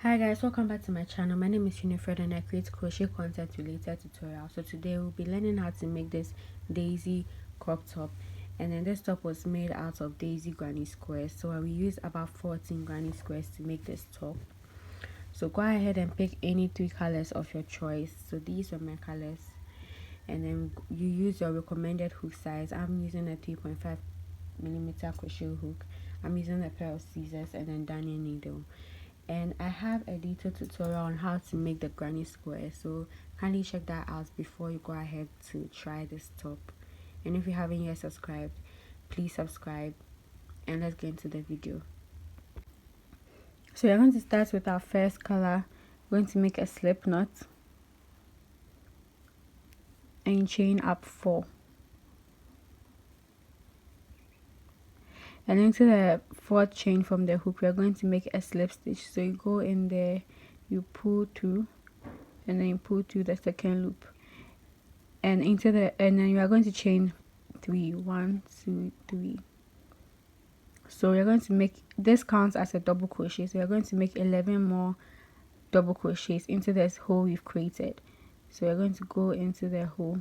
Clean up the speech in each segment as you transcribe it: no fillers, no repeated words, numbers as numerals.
Hi guys, welcome back to my channel. My name is Unifred and I create crochet content related tutorials. So today we'll be learning how to make this daisy crop top, and then this top was made out of daisy granny squares. So I will use about 14 granny squares to make this top. So go ahead and pick any 3 colors of your choice. So these were my colors, and then you use your recommended hook size. I'm using a 3.5mm crochet hook. I'm using a pair of scissors and then darning needle. And I have a detailed tutorial on how to make the granny square, so kindly check that out before you go ahead to try this top. And if you haven't yet subscribed, please subscribe, and let's get into the video. So we're going to start with our first color. We're going to make a slip knot and chain up 4, and into the 4th chain from the hook we're going to make a slip stitch. So you go in there, you pull through, and then you pull through the second loop, and then you are going to chain 3. 1 2 3. So you're going to make this counts as a double crochet, so you're going to make 11 more double crochets into this hole we've created. So you're going to go into the hole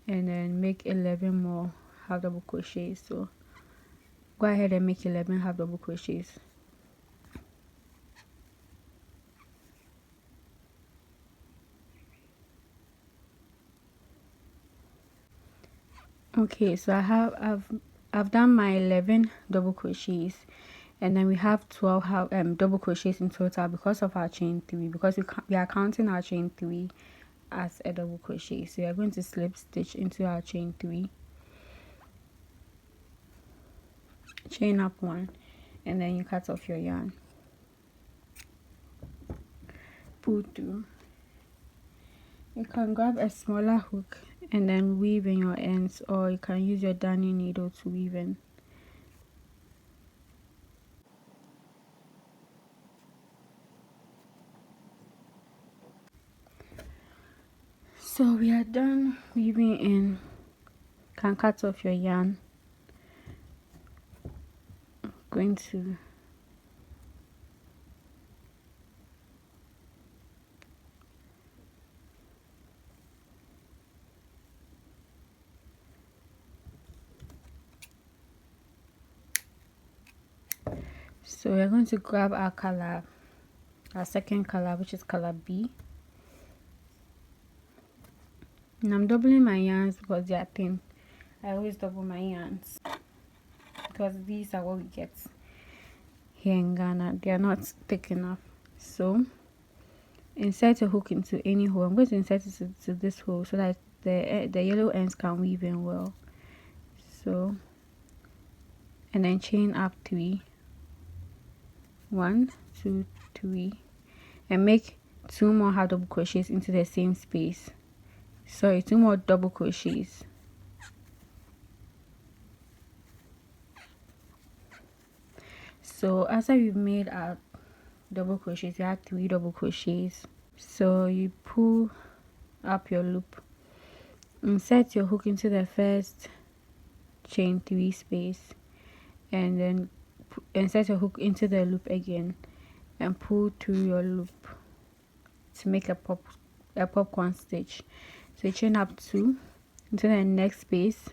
and then make 11 more half double crochets. So go ahead and make 11 half double crochets. Okay, so I've done my 11 double crochets, and then we have 12 double crochets in total because of our chain 3, because we are counting our chain 3 as a double crochet. So you're going to slip stitch into our chain 3, chain up 1, and then you cut off your yarn, pull through. You can grab a smaller hook and then weave in your ends, or you can use your darning needle to weave in. So we are done weaving in. You can cut off your yarn. I'm going to So we're going to grab our color, our second color, which is color B. And I'm doubling my yarns because they are thin. I always double my yarns because these are what we get here in Ghana. They are not thick enough. So insert a hook into any hole. I'm going to insert it to this hole so that the yellow ends can weave in well. So, and then chain up 3. 1 2 3, and make 2 more half double crochets into the same space. Sorry, 2 more double crochets. So after you've made our double crochets, you have 3 double crochets. So you pull up your loop, insert your hook into the first chain 3 space, and then insert your hook into the loop again and pull through your loop to make a popcorn stitch. So you chain up 2 into the next space,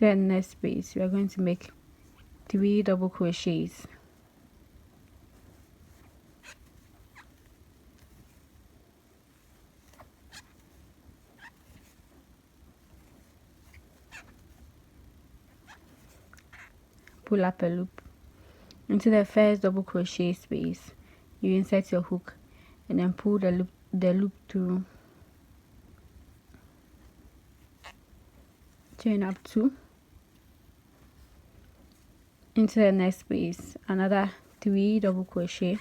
we are going to make 3 double crochets. Pull up a loop into the first double crochet space. You insert your hook and then pull the loop through. Chain up 2 into the next space, another 3 double crochet.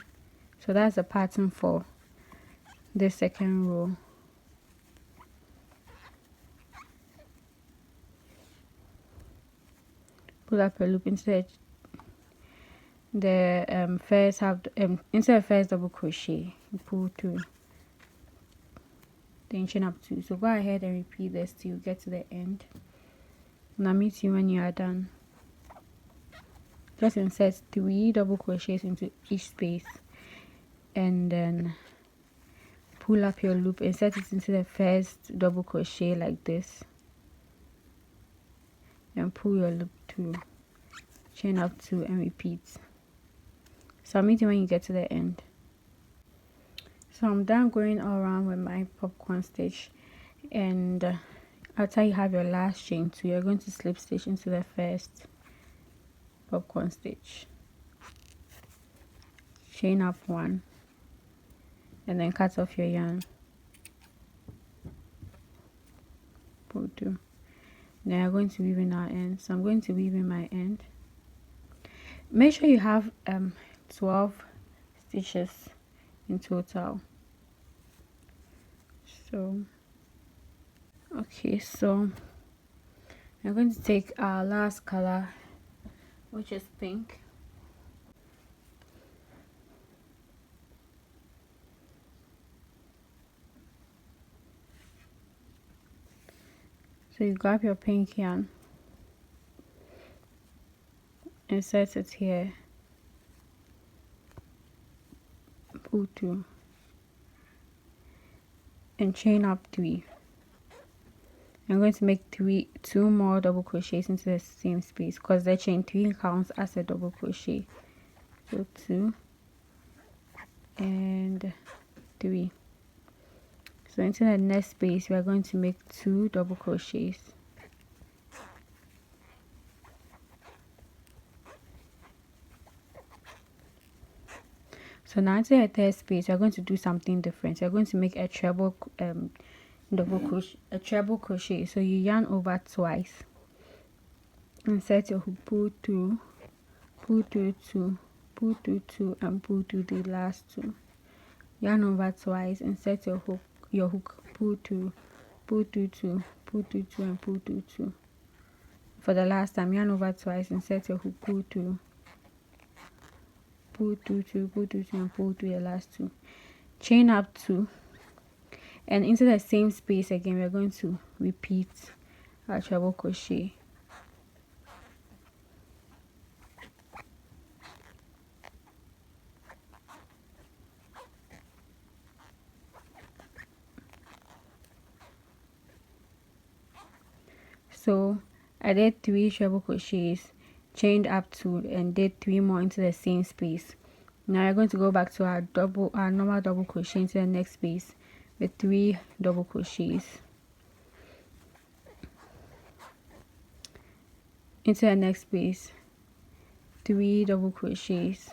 So that's the pattern for the second row. Pull up a loop into the first into the first double crochet. You pull through, then chain up 2. So go ahead and repeat this till you get to the end, and I'll meet you when you are done. just insert 3 double crochets into each space, and then pull up your loop, insert it into the first double crochet like this, and pull your loop through, chain up 2 and repeat. So I'll meet you when you get to the end. So I'm done going all around with my popcorn stitch, and after you have your last chain 2, you're going to slip stitch into the first popcorn stitch, chain up 1, and then cut off your yarn, pull through. Then you're going to weave in our end. So I'm going to weave in my end. Make sure you have 12 stitches in total. So okay, so I'm going to take our last color, which is pink. So you grab your pink yarn, insert it here, pull through, and chain up 3. I'm going to make 2 more double crochets into the same space, because the chain 3 counts as a double crochet. So 2 and 3. So into the next space we are going to make 2 double crochets. So now into the third space we are going to do something different. We are going to make a treble treble crochet. So you yarn over twice, insert your hook, pull through 2, pull through 2, and pull through the last 2. Yarn over twice, insert your hook, pull through 2, pull through 2, and pull through 2. For the last time, yarn over twice, insert your hook, pull through 2, pull through 2, and pull through the last 2. Chain up 2, and into the same space again we are going to repeat our treble crochet. So I did 3 treble crochets, chained up 2, and did 3 more into the same space. Now we're going to go back to our normal double crochet into the next space with 3 double crochets, into the next space 3 double crochets,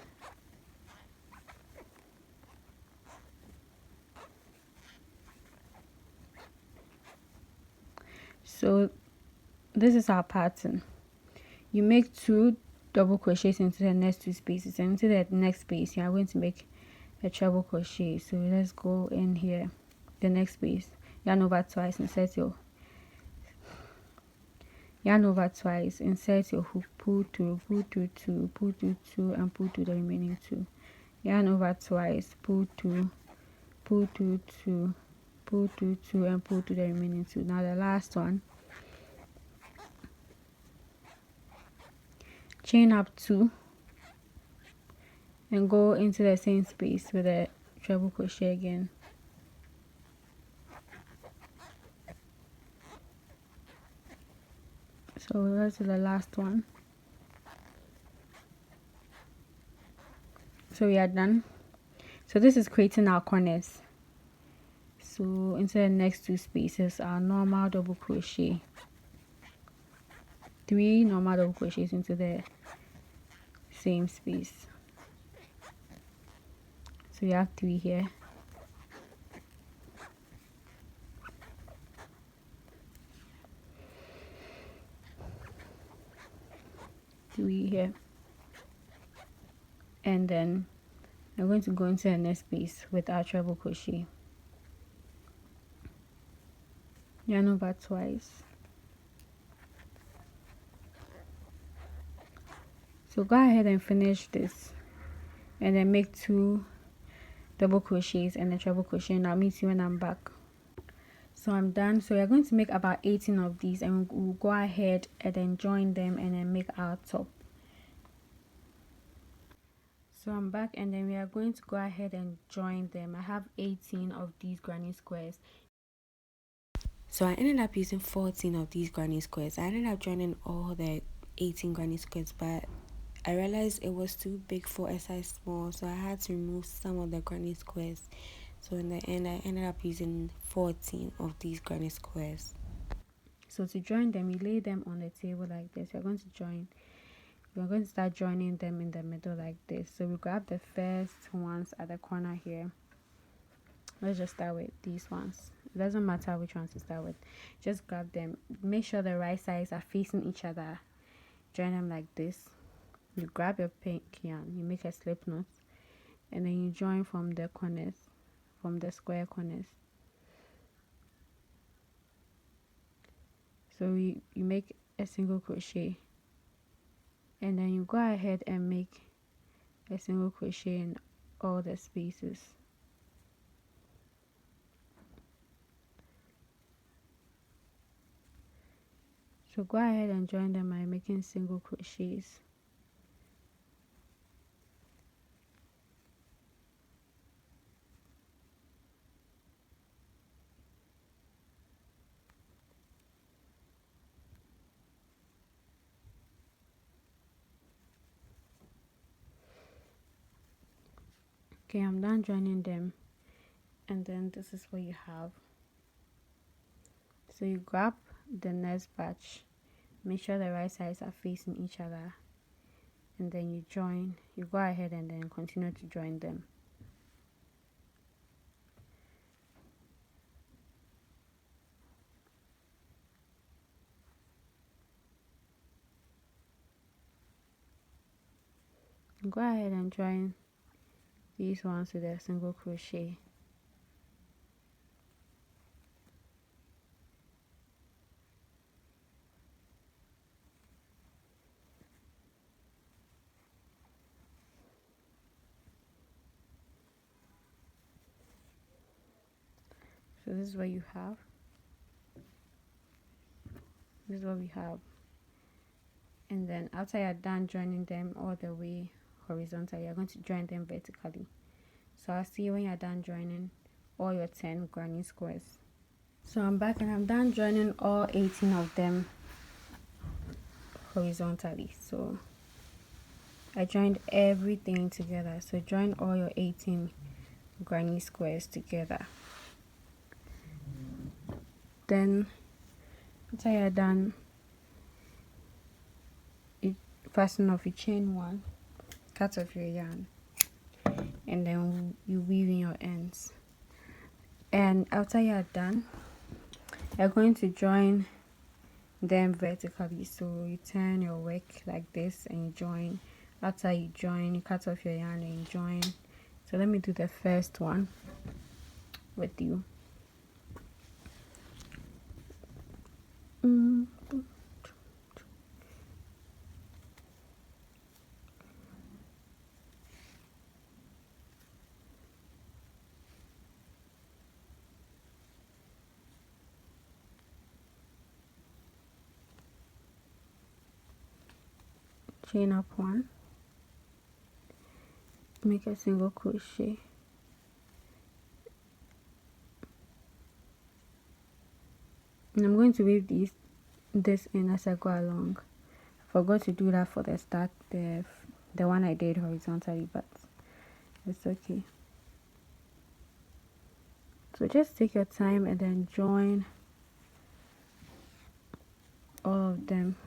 so this is our pattern. You make 2 double crochets into the next 2 spaces, and into the next space you are going to make a treble crochet. So let's go in here, the next space, yarn over twice, insert your hook, pull through 2, pull through 2, and pull through the remaining 2. Yarn over twice, pull through 2, pull through 2, and pull through the remaining 2. Now the last one, chain up 2 and go into the same space with a treble crochet again. So that's the last one. So we are done. So this is creating our corners. So into the next 2 spaces, our normal double crochet, 3 normal double crochets into the same space. So we have 3 here, here, and then I'm going to go into the next space with our treble crochet, yarn over twice. So go ahead and finish this, and then make 2 double crochets and a treble crochet, and I'll meet you when I'm back. So I'm done. So we're going to make about 18 of these, and we'll go ahead and then join them and then make our top. So I'm back, and then we are going to go ahead and join them. I have 18 of these granny squares. So I ended up using 14 of these granny squares. I ended up joining all the 18 granny squares, but I realized it was too big for a size small, so I had to remove some of the granny squares. So in the end, I ended up using 14 of these granny squares. So to join them, you lay them on the table like this. We're going to start joining them in the middle like this. So we grab the first ones at the corner here. Let's just start with these ones. It doesn't matter which ones to start with. Just grab them. Make sure the right sides are facing each other. Join them like this. You grab your pink yarn. You make a slip knot. And then you join from the corners. From the square corners. So you make a single crochet. And then you go ahead and make a single crochet in all the spaces. So go ahead and join them by making single crochets. Okay, I'm done joining them, and then this is what you have. So you grab the next batch, make sure the right sides are facing each other, and then you go ahead and then continue to join them. Go ahead and join these ones with a single crochet. So this is what you have. This is what we have. And then after you're done joining them all the way horizontally, you're going to join them vertically. So I'll see you when you're done joining all your 10 granny squares. So I'm back, and I'm done joining all 18 of them horizontally. So I joined everything together. So join all your 18 granny squares together. Then after you're done, you fasten off your chain one, cut off your yarn, and then you weave in your ends. And after you're done, you're going to join them vertically. So you turn your work like this and you join. After you join, you cut off your yarn and you join. So let me do the first one with you. Chain up one, make a single crochet, and I'm going to weave this in as I go along. I forgot to do that for the start, the one I did horizontally, but it's okay. So just take your time and then join all of them.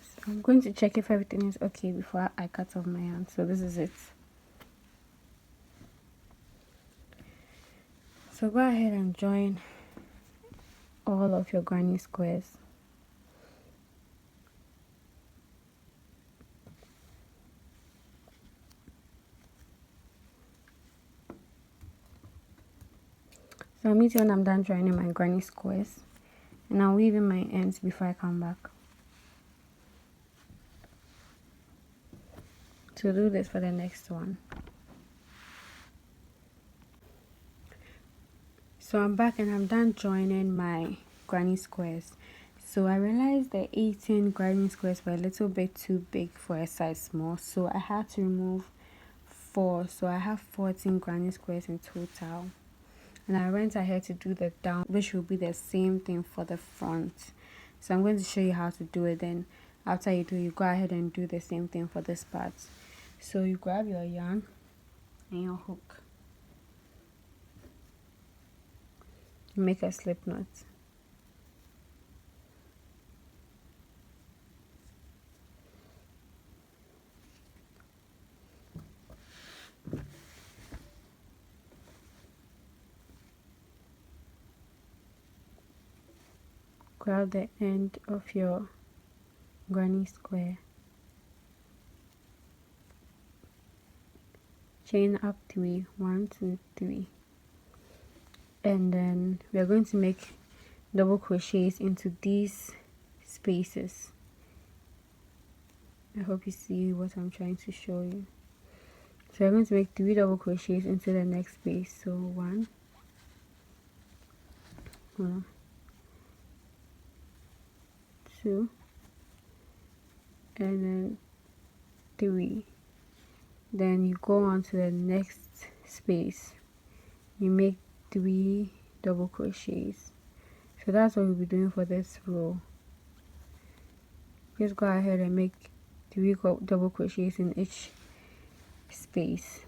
So I'm going to check if everything is okay before I cut off my yarn. So this is it. So go ahead and join all of your granny squares. So I'll meet you when I'm done joining my granny squares, and I'll weave in my ends before I come back. So do this for the next one. So I'm back and I'm done joining my granny squares. So I realized the 18 granny squares were a little bit too big for a size small, so I had to remove 4. So I have 14 granny squares in total. And I went ahead to do the down, which will be the same thing for the front. So I'm going to show you how to do it. Then after you do, you go ahead and do the same thing for this part. So you grab your yarn and your hook, make a slip knot. Grab the end of your granny square, chain up 3, 1 2 3, and then we are going to make double crochets into these spaces. I hope you see what I'm trying to show you. So we're going to make 3 double crochets into the next space. So 1, 2, and then 3. Then you go on to the next space, you make 3 double crochets. So that's what we'll be doing for this row. Just go ahead and make 3 double crochets in each space.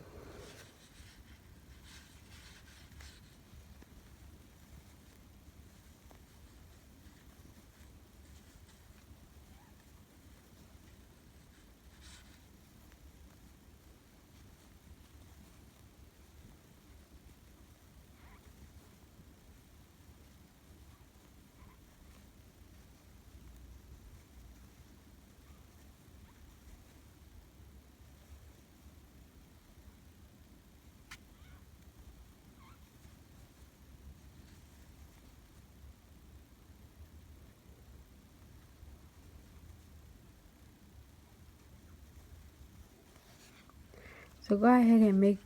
So go ahead and make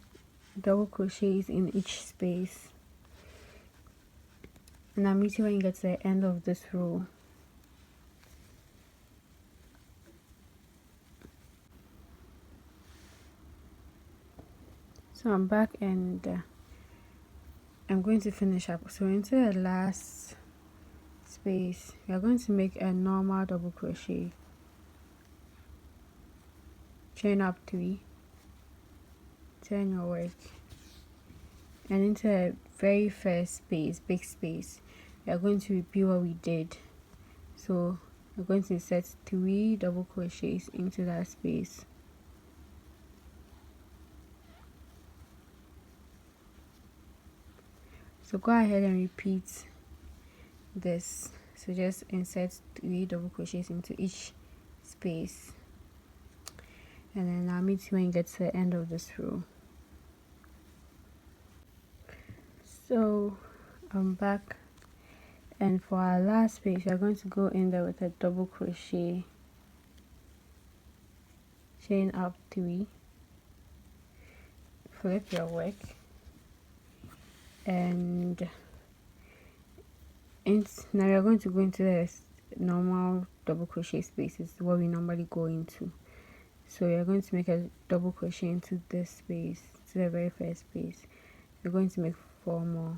double crochets in each space, and I'll meet you when you get to the end of this row. So I'm back and I'm going to finish up. So into the last space, we are going to make a normal double crochet, chain up 3, turn your work, and into the very first space, big space, we are going to repeat what we did. So we're going to insert 3 double crochets into that space. So go ahead and repeat this. So just insert 3 double crochets into each space, and then I'll meet you when you get to the end of this row. So I'm back, and for our last space, we are going to go in there with a double crochet, chain up 3, flip your work, and now we are going to go into the normal double crochet spaces, what we normally go into. So we are going to make a double crochet into this space, to the very first space. We're going to make 4 more.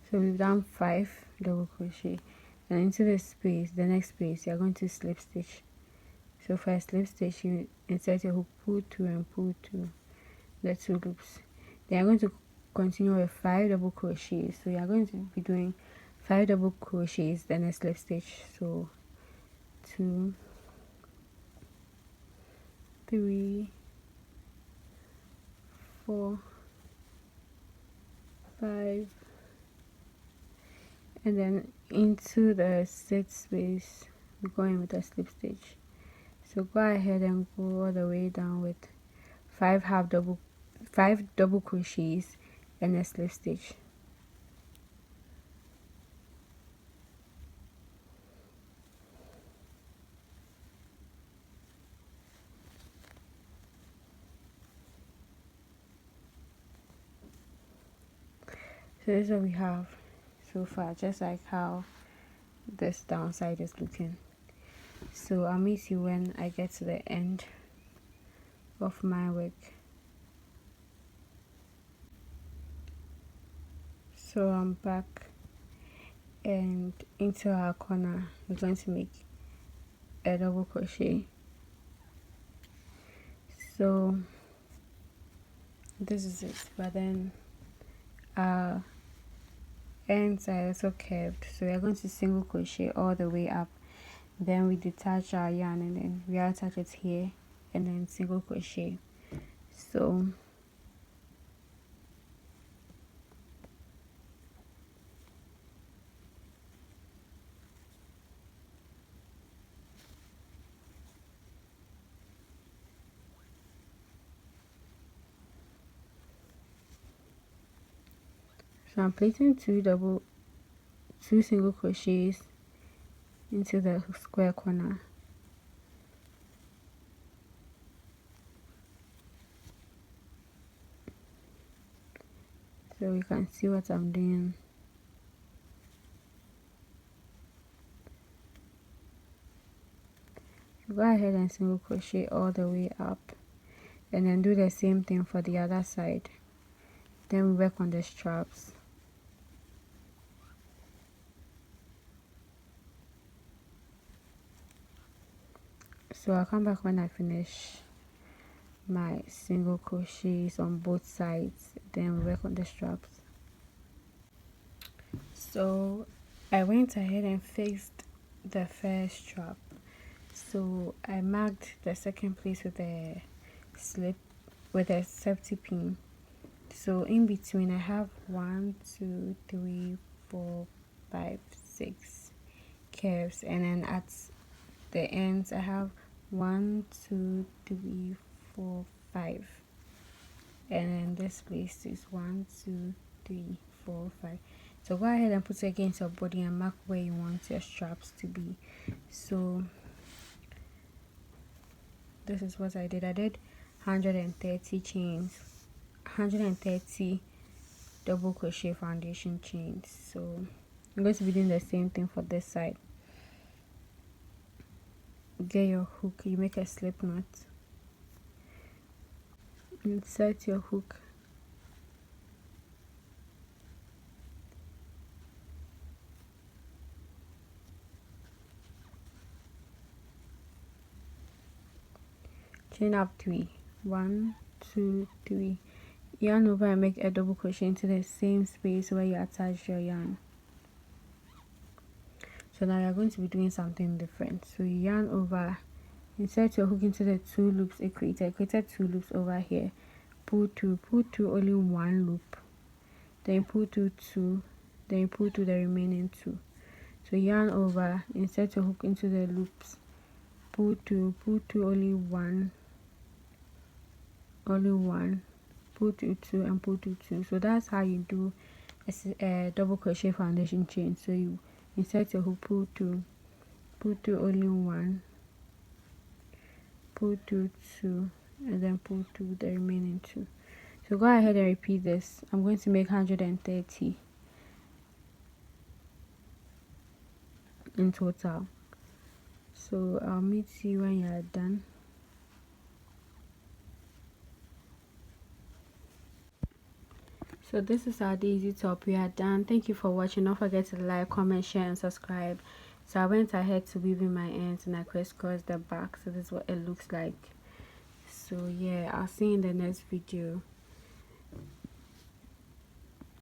So we've done 5 double crochet, and into this space, the next space, you're going to slip stitch. So for a slip stitch, you insert your hook, pull 2 and pull 2, the 2 loops. Then you're going to continue with 5 double crochets. So you're going to be doing 5 double crochets, then a slip stitch. So 2, 3, 4, 5, and then into the 6th space, we're going with a slip stitch. So go ahead and go all the way down with 5 5 double crochets and a slip stitch. So this is what we have so far, just like how this downside is looking. So I'll meet you when I get to the end of my work. So I'm back, and into our corner we're going to make a double crochet. So this is it, but then our ends are also curved, so we're going to single crochet all the way up, then we detach our yarn and then we attach it here and then single crochet. So I'm placing two single crochets into the square corner. So you can see what I'm doing. Go ahead and single crochet all the way up, and then do the same thing for the other side. Then we work on the straps. So I'll come back when I finish my single crochets on both sides, then we work on the straps. So I went ahead and fixed the first strap. So I marked the second place with a slip with a safety pin. So in between I have 1 2 3 4 5 6 curves, and then at the ends I have 1 2 3 4 5, and then this place is 1 2 3 4 5. So go ahead and put it against your body and mark where you want your straps to be. So this is what I did. I did 130 chains, 130 double crochet foundation chains. So I'm going to be doing the same thing for this side. Get your hook, you make a slip knot, insert your hook, chain up 3, 1 2 3, yarn over and make a double crochet into the same space where you attach your yarn. So now you're going to be doing something different. So you yarn over, insert your hook into the 2 loops it created. Created 2 loops over here, pull through only 1 loop, then pull through 2, then pull through the remaining 2. So yarn over, insert your hook into the loops, pull through only one, pull through 2 and pull through 2. So that's how you do a double crochet foundation chain. So you insert your hook, pull through only 1, pull through 2, and then pull through the remaining 2. So go ahead and repeat this. I'm going to make 130 in total. So I'll meet you when you're done. So this is our daisy top. We are done. Thank you for watching. Don't forget to like, comment, share, and subscribe. So I went ahead to weaving my ends and I crisscrossed the back. So this is what it looks like. So yeah, I'll see you in the next video.